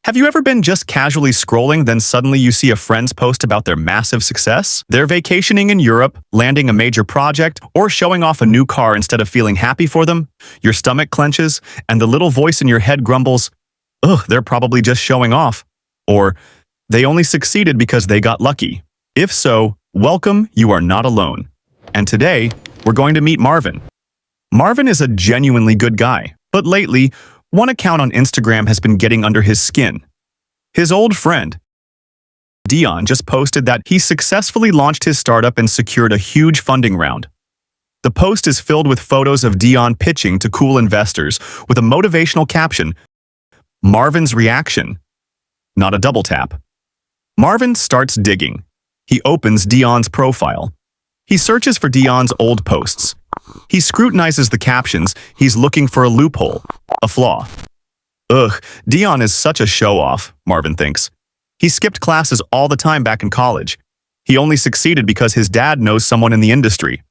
Have you ever been just casually scrolling, then suddenly you see a friend's post about their massive success? They're vacationing in Europe, landing a major project, or showing off a new car instead of feeling happy for them? Your stomach clenches, and the little voice in your head grumbles, "Ugh, they're probably just showing off." Or, "They only succeeded because they got lucky." If so, welcome, you are not alone. And today, we're going to meet Marvin. Marvin is a genuinely good guy, but lately, one account on Instagram has been getting under his skin. His old friend, Dion, just posted that he successfully launched his startup and secured a huge funding round. The post is filled with photos of Dion pitching to cool investors with a motivational caption, "Marvin's reaction." Not a double tap. Marvin starts digging. He opens Dion's profile. He searches for Dion's old posts. He scrutinizes the captions. He's looking for a loophole, a flaw. Ugh, Dion is such a show-off, Marvin thinks. He skipped classes all the time back in college. He only succeeded because his dad knows someone in the industry.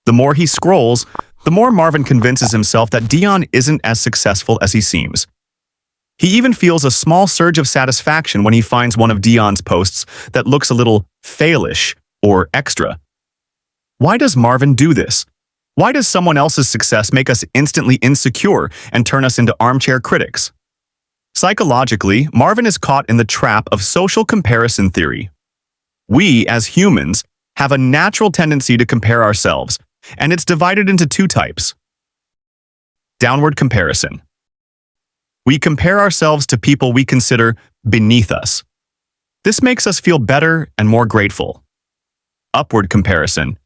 The more he scrolls, the more Marvin convinces himself that Dion isn't as successful as he seems. He even feels a small surge of satisfaction when he finds one of Dion's posts that looks a little failish or extra. Why does Marvin do this? Why does someone else's success make us instantly insecure and turn us into armchair critics? Psychologically, Marvin is caught in the trap of social comparison theory. We, as humans, have a natural tendency to compare ourselves, and it's divided into two types. Downward comparison. We compare ourselves to people we consider beneath us. This makes us feel better and more grateful. Upward comparison.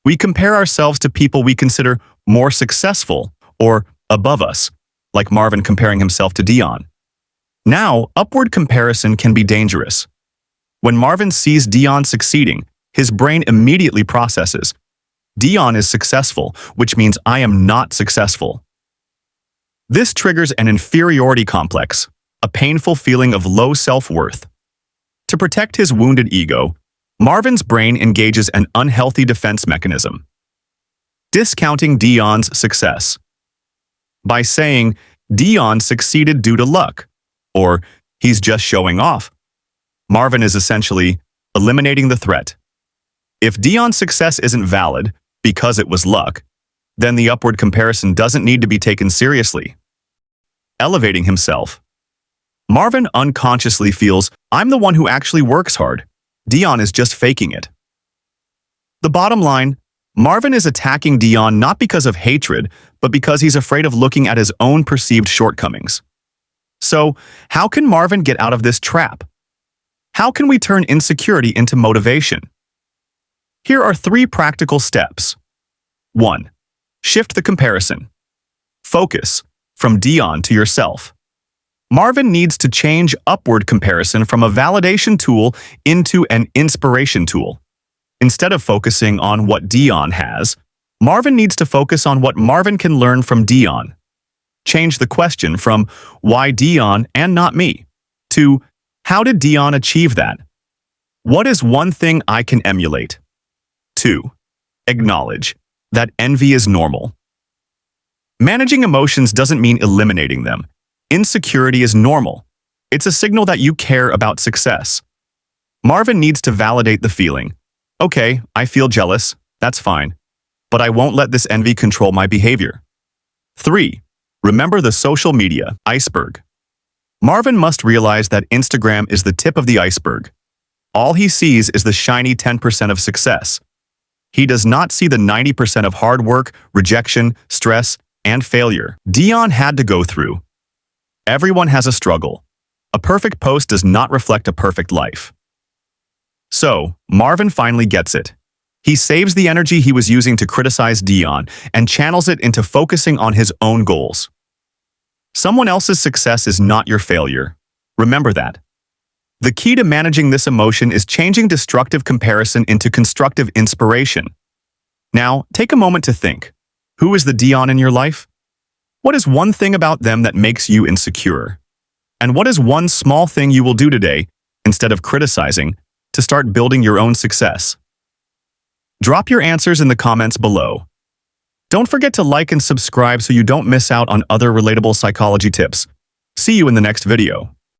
We compare ourselves to people we consider more successful or above us, like Marvin comparing himself to Dion. Now, upward comparison can be dangerous. When Marvin sees Dion succeeding, his brain immediately processes, "Dion is successful, which means I am not successful." This triggers an inferiority complex, a painful feeling of low self-worth. To protect his wounded ego, Marvin's brain engages an unhealthy defense mechanism, discounting Dion's success. By saying, "Dion succeeded due to luck," or "he's just showing off," Marvin is essentially eliminating the threat. If Dion's success isn't valid because it was luck, then the upward comparison doesn't need to be taken seriously. Elevating himself. Marvin unconsciously feels, "I'm the one who actually works hard. Dion is just faking it." The bottom line, Marvin is attacking Dion not because of hatred, but because he's afraid of looking at his own perceived shortcomings. So, how can Marvin get out of this trap? How can we turn insecurity into motivation? Here are 3 practical steps. 1. Shift the comparison. Focus from Dion to yourself. Marvin needs to change upward comparison from a validation tool into an inspiration tool. Instead of focusing on what Dion has, Marvin needs to focus on what Marvin can learn from Dion. Change the question from "Why Dion and not me?" to "How did Dion achieve that? What is one thing I can emulate?" 2. Acknowledge that envy is normal. Managing emotions doesn't mean eliminating them. Insecurity is normal. It's a signal that you care about success. Marvin needs to validate the feeling. "Okay, I feel jealous. That's fine. But I won't let this envy control my behavior." 3. Remember the social media iceberg. Marvin must realize that Instagram is the tip of the iceberg. All he sees is the shiny 10% of success. He does not see the 90% of hard work, rejection, stress, and failure Dion had to go through. Everyone has a struggle. A perfect post does not reflect a perfect life. So, Marvin finally gets it. He saves the energy he was using to criticize Dion and channels it into focusing on his own goals. Someone else's success is not your failure. Remember that. The key to managing this emotion is changing destructive comparison into constructive inspiration. Now, take a moment to think. Who is the Dion in your life? What is one thing about them that makes you insecure? And what is one small thing you will do today, instead of criticizing, to start building your own success? Drop your answers in the comments below. Don't forget to like and subscribe so you don't miss out on other relatable psychology tips. See you in the next video.